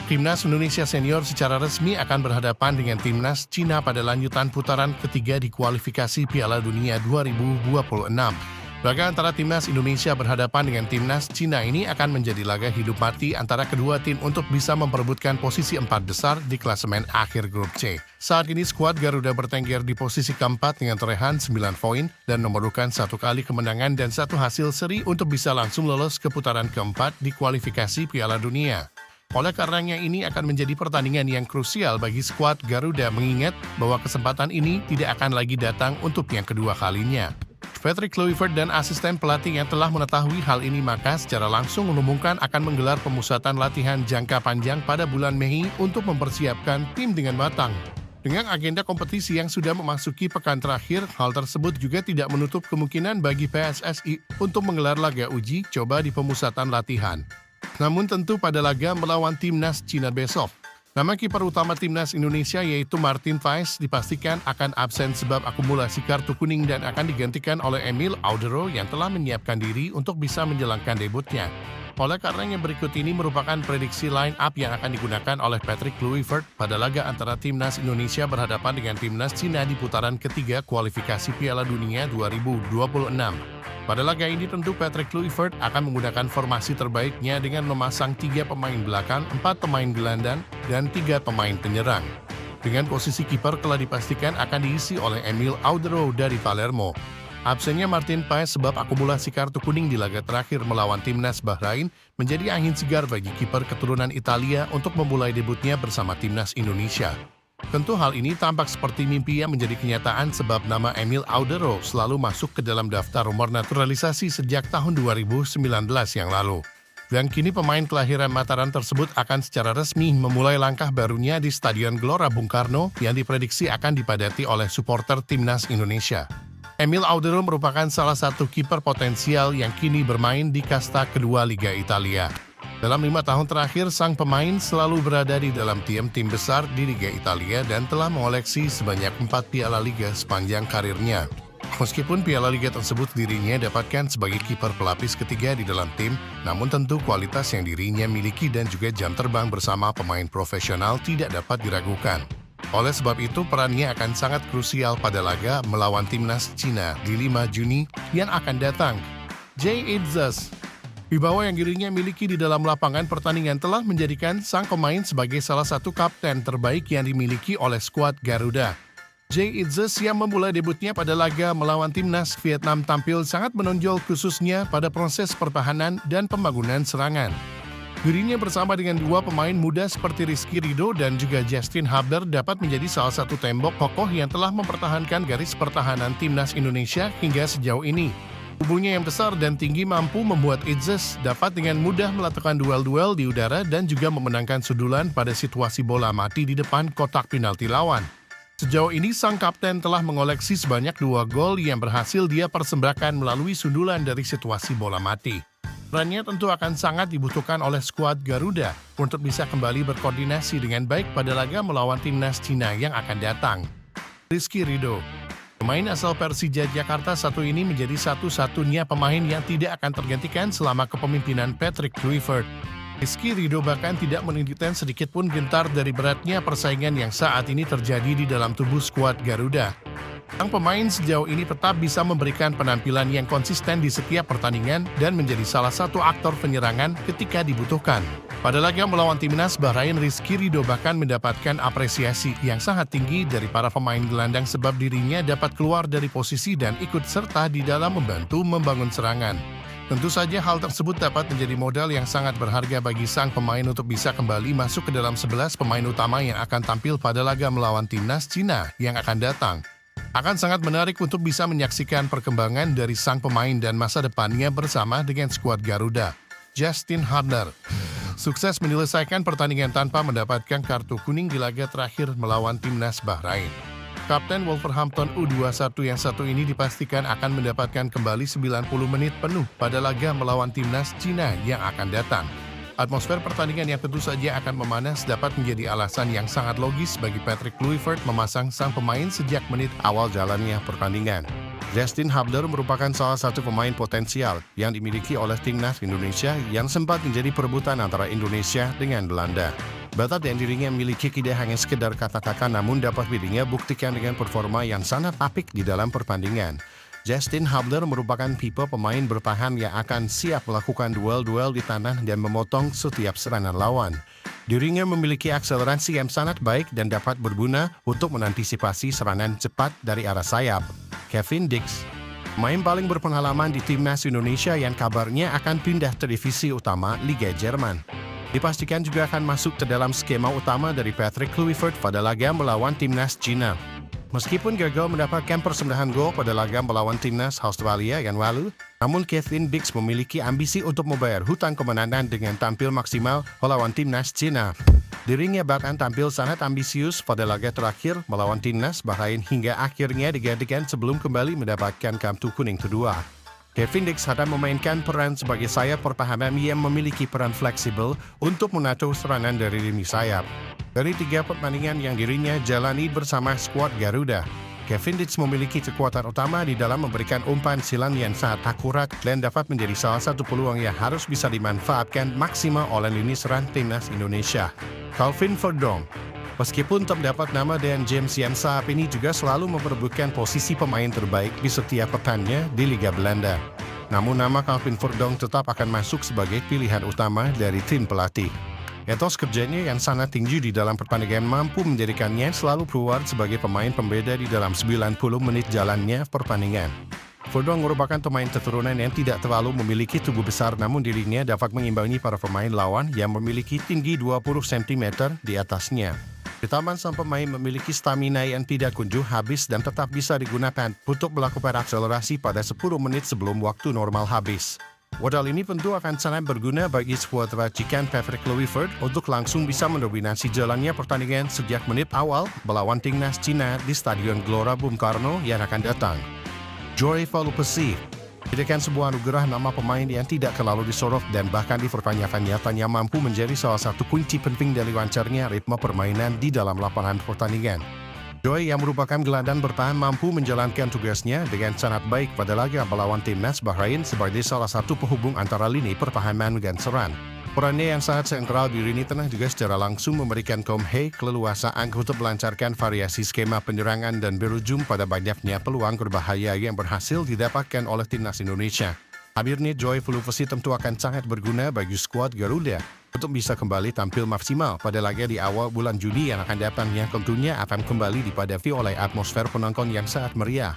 Timnas Indonesia Senior secara resmi akan berhadapan dengan Timnas Cina pada lanjutan putaran ketiga di kualifikasi Piala Dunia 2026. Laga antara Timnas Indonesia berhadapan dengan Timnas Cina ini akan menjadi laga hidup mati antara kedua tim untuk bisa memperebutkan posisi 4 besar di klasemen akhir grup C. Saat ini skuad Garuda bertengger di posisi keempat dengan torehan 9 poin dan memerlukan 1 kali kemenangan dan 1 hasil seri untuk bisa langsung lolos ke putaran keempat di kualifikasi Piala Dunia. Oleh karenanya ini akan menjadi pertandingan yang krusial bagi skuad Garuda mengingat bahwa kesempatan ini tidak akan lagi datang untuk yang kedua kalinya. Patrick Kluivert dan asisten pelatih yang telah mengetahui hal ini maka secara langsung mengumumkan akan menggelar pemusatan latihan jangka panjang pada bulan Mei untuk mempersiapkan tim dengan matang. Dengan agenda kompetisi yang sudah memasuki pekan terakhir, hal tersebut juga tidak menutup kemungkinan bagi PSSI untuk menggelar laga uji coba di pemusatan latihan. Namun tentu pada laga melawan Timnas Cina besok. Nama kiper utama Timnas Indonesia yaitu Martin Paes dipastikan akan absen sebab akumulasi kartu kuning dan akan digantikan oleh Emil Audero yang telah menyiapkan diri untuk bisa menjalankan debutnya. Oleh karenanya berikut ini merupakan prediksi line up yang akan digunakan oleh Patrick Kluivert pada laga antara Timnas Indonesia berhadapan dengan Timnas Cina di putaran ketiga kualifikasi Piala Dunia 2026. Pada laga ini tentu Patrick Kluivert akan menggunakan formasi terbaiknya dengan memasang 3 pemain belakang, 4 pemain gelandang, dan 3 pemain penyerang. Dengan posisi kiper telah dipastikan akan diisi oleh Emil Audero dari Palermo. Absennya Martin Paes sebab akumulasi kartu kuning di laga terakhir melawan Timnas Bahrain menjadi angin segar bagi kiper keturunan Italia untuk memulai debutnya bersama Timnas Indonesia. Tentu hal ini tampak seperti mimpi yang menjadi kenyataan sebab nama Emil Audero selalu masuk ke dalam daftar nomor naturalisasi sejak tahun 2019 yang lalu. Dan kini pemain kelahiran Mataram tersebut akan secara resmi memulai langkah barunya di Stadion Gelora Bung Karno yang diprediksi akan dipadati oleh supporter Timnas Indonesia. Emil Audero merupakan salah satu kiper potensial yang kini bermain di kasta kedua Liga Italia. Dalam 5 tahun terakhir, sang pemain selalu berada di dalam tim besar di Liga Italia dan telah mengoleksi sebanyak 4 piala Liga sepanjang karirnya. Meskipun piala Liga tersebut dirinya dapatkan sebagai kiper pelapis ketiga di dalam tim, namun tentu kualitas yang dirinya miliki dan juga jam terbang bersama pemain profesional tidak dapat diragukan. Oleh sebab itu, perannya akan sangat krusial pada laga melawan Timnas Cina di 5 Juni yang akan datang. Jay Itzes, wibawa yang dirinya miliki di dalam lapangan pertandingan telah menjadikan sang pemain sebagai salah satu kapten terbaik yang dimiliki oleh skuad Garuda. Jay Itzes yang memulai debutnya pada laga melawan Timnas Vietnam tampil sangat menonjol khususnya pada proses pertahanan dan pembangunan serangan. Dirinya bersama dengan 2 pemain muda seperti Rizky Ridho dan juga Justin Hubner dapat menjadi salah satu tembok kokoh yang telah mempertahankan garis pertahanan Timnas Indonesia hingga sejauh ini. Tubuhnya yang besar dan tinggi mampu membuat Itzes dapat dengan mudah melakukan duel-duel di udara dan juga memenangkan sundulan pada situasi bola mati di depan kotak penalti lawan. Sejauh ini sang kapten telah mengoleksi sebanyak 2 gol yang berhasil dia persembahkan melalui sundulan dari situasi bola mati. Perannya tentu akan sangat dibutuhkan oleh skuad Garuda untuk bisa kembali berkoordinasi dengan baik pada laga melawan Timnas Cina yang akan datang. Rizky Ridho, pemain asal Persija Jakarta satu ini menjadi satu-satunya pemain yang tidak akan tergantikan selama kepemimpinan Patrick Kluivert. Rizky Ridho bahkan tidak menunjukkan sedikit pun gentar dari beratnya persaingan yang saat ini terjadi di dalam tubuh skuad Garuda. Sang pemain sejauh ini tetap bisa memberikan penampilan yang konsisten di setiap pertandingan dan menjadi salah satu aktor penyerangan ketika dibutuhkan. Pada laga melawan Timnas Bahrain, Rizky Ridho bahkan mendapatkan apresiasi yang sangat tinggi dari para pemain gelandang sebab dirinya dapat keluar dari posisi dan ikut serta di dalam membantu membangun serangan. Tentu saja hal tersebut dapat menjadi modal yang sangat berharga bagi sang pemain untuk bisa kembali masuk ke dalam 11 pemain utama yang akan tampil pada laga melawan Timnas Cina yang akan datang. Akan sangat menarik untuk bisa menyaksikan perkembangan dari sang pemain dan masa depannya bersama dengan skuad Garuda. Justin Hubner sukses menyelesaikan pertandingan tanpa mendapatkan kartu kuning di laga terakhir melawan Timnas Bahrain. Kapten Wolverhampton U21 yang satu ini dipastikan akan mendapatkan kembali 90 menit penuh pada laga melawan Timnas Cina yang akan datang. Atmosfer pertandingan yang tentu saja akan memanas dapat menjadi alasan yang sangat logis bagi Patrick Kluivert memasang sang pemain sejak menit awal jalannya pertandingan. Justin Hubner merupakan salah satu pemain potensial yang dimiliki oleh Timnas Indonesia yang sempat menjadi perebutan antara Indonesia dengan Belanda. Bakat yang dirinya miliki tidak hanya sekedar kata-kata, namun dapat dirinya buktikan dengan performa yang sangat apik di dalam pertandingan. Justin Hubner merupakan tipe pemain bertahan yang akan siap melakukan duel-duel di tanah dan memotong setiap serangan lawan. Dirinya memiliki akselerasi yang sangat baik dan dapat berguna untuk mengantisipasi serangan cepat dari arah sayap. Kevin Dix, pemain paling berpengalaman di timnas Indonesia yang kabarnya akan pindah ke divisi utama Liga Jerman, dipastikan juga akan masuk ke dalam skema utama dari Patrick Kluivert pada laga melawan timnas Cina. Meskipun gagal mendapatkan persembahan gol pada laga melawan timnas Australia yang lalu, namun Kevin Dix memiliki ambisi untuk membayar hutang kemenangan dengan tampil maksimal melawan timnas Cina. Dirinya bahkan tampil sangat ambisius pada laga terakhir melawan timnas Bahrain hingga akhirnya digantikan sebelum kembali mendapatkan kartu kuning kedua. Kevin Dix akan memainkan peran sebagai sayap pertahanan yang memiliki peran fleksibel untuk menato serangan dari lini sayap. Dari 3 pertandingan yang dirinya jalani bersama skuad Garuda, Kevin Dix memiliki kekuatan utama di dalam memberikan umpan silang yang sangat akurat dan dapat menjadi salah satu peluang yang harus bisa dimanfaatkan maksimal oleh lini serang timnas Indonesia. Calvin Verdonk, meskipun terdapat nama dan James yang saat ini juga selalu memperebutkan posisi pemain terbaik di setiap pekannya di Liga Belanda. Namun nama Calvin Verdonk tetap akan masuk sebagai pilihan utama dari tim pelatih. Etos kerjanya yang sangat tinggi di dalam pertandingan mampu menjadikannya selalu keluar sebagai pemain pembeda di dalam 90 menit jalannya pertandingan. Verdonk merupakan pemain keturunan yang tidak terlalu memiliki tubuh besar, namun dirinya dapat mengimbangi para pemain lawan yang memiliki tinggi 20 cm di atasnya. Ditambah sang pemain memiliki stamina yang tidak kunjung habis dan tetap bisa digunakan untuk melakukan akselerasi pada 10 menit sebelum waktu normal habis. Modal ini tentu akan sangat berguna bagi skuad racikan Patrick Kluivert untuk langsung bisa mendominasi jalannya pertandingan sejak menit awal melawan timnas Cina di Stadion Gelora Bung Karno yang akan datang. Joy Volupesi dijadikan sebuah anugerah nama pemain yang tidak terlalu disorot dan bahkan dipertanyakan nyatanya mampu menjadi salah satu kunci penting dari lancarnya ritme permainan di dalam lapangan pertandingan. Joy yang merupakan gelandang bertahan mampu menjalankan tugasnya dengan sangat baik pada laga melawan timnas Bahrain sebagai salah satu penghubung antara lini pertahanan dan serang. Perannya yang sangat sentral di lini tengah juga secara langsung memberikan Tom Hey keleluasaan untuk melancarkan variasi skema penyerangan dan berujung pada banyaknya peluang berbahaya yang berhasil didapatkan oleh timnas Indonesia. Hadirnya Joy Volupesi tentu akan sangat berguna bagi skuad Garuda untuk bisa kembali tampil maksimal pada laga di awal bulan Juni yang akan datang yang tentunya akan kembali dipadati oleh atmosfer penonton yang sangat meriah.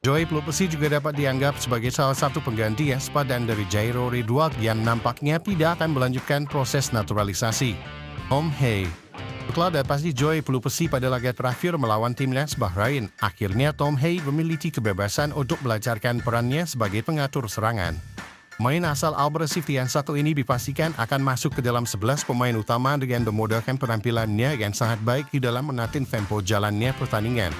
Joy Volupesi juga dapat dianggap sebagai salah satu pengganti yang sepadan dari Jairo Ridwan yang nampaknya tidak akan melanjutkan proses naturalisasi. Tom Hey. Setelah adaptasi Joy Volupesi pada laga terakhir melawan timnas Bahrain, akhirnya Tom Hey memiliki kebebasan untuk belajarkan perannya sebagai pengatur serangan. Pemain asal Albrecht yang satu ini dipastikan akan masuk ke dalam 11 pemain utama dengan memodalkan penampilannya yang sangat baik di dalam menaati tempo jalannya pertandingan.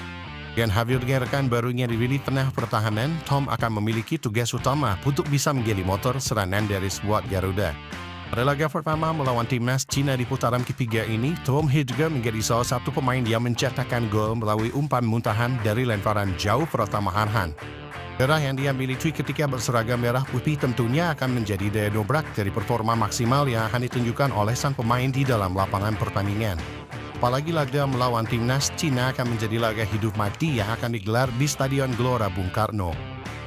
Dengan hadirnya rekan barunya di lini tengah pertahanan, Tom akan memiliki tugas utama untuk bisa menjadi motor serangan dari skuad Garuda. Pada laga pertama melawan timnas Cina di putaran ketiga ini, Tom Hey juga menjadi salah satu pemain yang mencetakkan gol melalui umpan muntahan dari lemparan jauh pertama Arhan. Darah yang dia miliki ketika berseragam merah putih tentunya akan menjadi daya dobrak dari performa maksimal yang akan ditunjukkan oleh sang pemain di dalam lapangan pertandingan. Apalagi laga melawan timnas Cina akan menjadi laga hidup mati yang akan digelar di Stadion Gelora Bung Karno.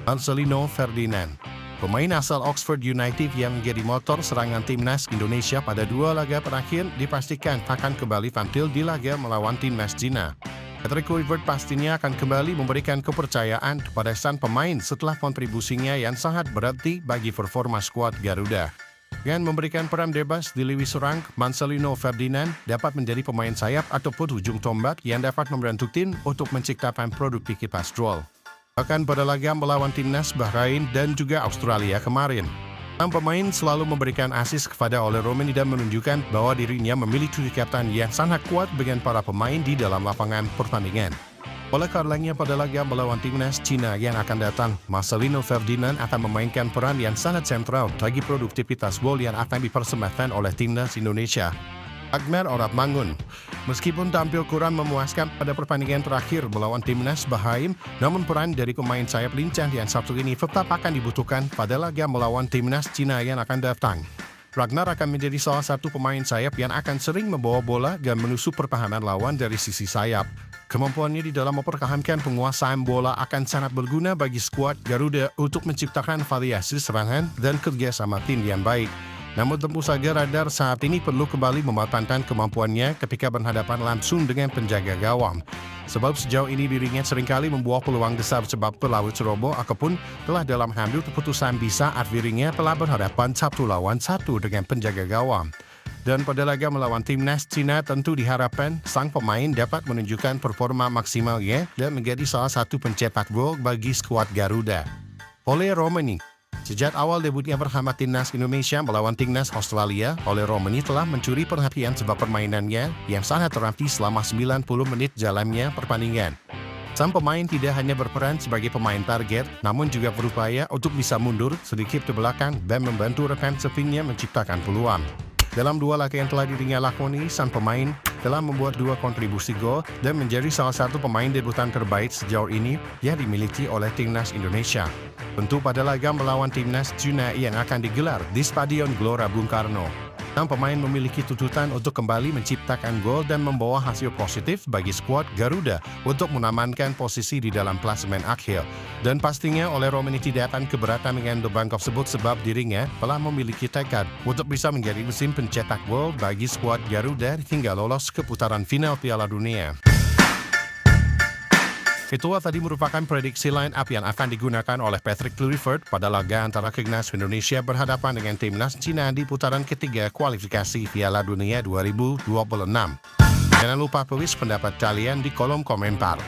Marcelino Ferdinand, pemain asal Oxford United yang menjadi motor serangan timnas Indonesia pada 2 laga terakhir dipastikan akan kembali tampil di laga melawan timnas Cina. Patrick Kluivert pastinya akan kembali memberikan kepercayaan kepada sang pemain setelah kontribusinya yang sangat berarti bagi performa skuad Garuda. Dengan memberikan peran bebas di lini serang, Marcelino Ferdinand dapat menjadi pemain sayap ataupun ujung tombak yang dapat membantu tim untuk menciptakan produktivitas gol. Bahkan pada laga melawan timnas Bahrain dan juga Australia kemarin, sang pemain selalu memberikan asis kepada Ole Romani dan menunjukkan bahwa dirinya memiliki ikatan yang sangat kuat dengan para pemain di dalam lapangan pertandingan. Oleh karenanya pada laga melawan timnas Cina yang akan datang, Marcelino Ferdinand akan memainkan peran yang sangat sentral bagi produktivitas gol yang akan dipersembahkan oleh timnas Indonesia. Agmer Orapmangun, meskipun tampil kurang memuaskan pada pertandingan terakhir melawan timnas Bahrain, namun peran dari pemain sayap lincah yang satu ini tetap akan dibutuhkan pada laga melawan timnas Cina yang akan datang. Ragnar akan menjadi salah satu pemain sayap yang akan sering membawa bola dan menusuk pertahanan lawan dari sisi sayap. Kemampuannya di dalam mempertahankan penguasaan bola akan sangat berguna bagi skuad Garuda untuk menciptakan variasi serangan dan kerjasama tim yang baik. Namun tentu saja Radar saat ini perlu kembali mematangkan kemampuannya ketika berhadapan langsung dengan penjaga gawang. Sebab sejauh ini dirinya seringkali membuat peluang besar sebab pelaut ceroboh ataupun telah dalam mengambil keputusan bisa saat dirinya telah berhadapan 1 lawan 1 dengan penjaga gawang. Dan pada laga melawan timnas Cina tentu diharapkan sang pemain dapat menunjukkan performa maksimalnya dan menjadi salah satu pencetak gol bagi skuad Garuda. Ole Romani. Sejak awal debutnya bersama timnas Indonesia melawan timnas Australia, Ole Romani telah mencuri perhatian sebab permainannya yang sangat terapi selama 90 menit jalannya pertandingan. Sang pemain tidak hanya berperan sebagai pemain target, namun juga berupaya untuk bisa mundur sedikit ke belakang dan membantu rekan setimnya menciptakan peluang. Dalam 2 laga yang telah dirinya lakoni, sang pemain telah membuat 2 kontribusi gol dan menjadi salah satu pemain debutan terbaik sejauh ini yang dimiliki oleh timnas Indonesia. Tentu pada laga melawan timnas Cina yang akan digelar di Stadion Gelora Bung Karno. Sang pemain memiliki tuntutan untuk kembali menciptakan gol dan membawa hasil positif bagi skuad Garuda untuk mengamankan posisi di dalam klasemen akhir. Dan pastinya Ole Romani tidak akan keberatan dengan beban tersebut sebab dirinya telah memiliki tekad untuk bisa menjadi mesin pencetak gol bagi skuad Garuda hingga lolos ke putaran final Piala Dunia. Itulah tadi merupakan prediksi line up yang akan digunakan oleh Patrick Kluivert pada laga antara timnas Indonesia berhadapan dengan timnas Cina di putaran ketiga kualifikasi Piala Dunia 2026. Jangan lupa tulis pendapat kalian di kolom komentar.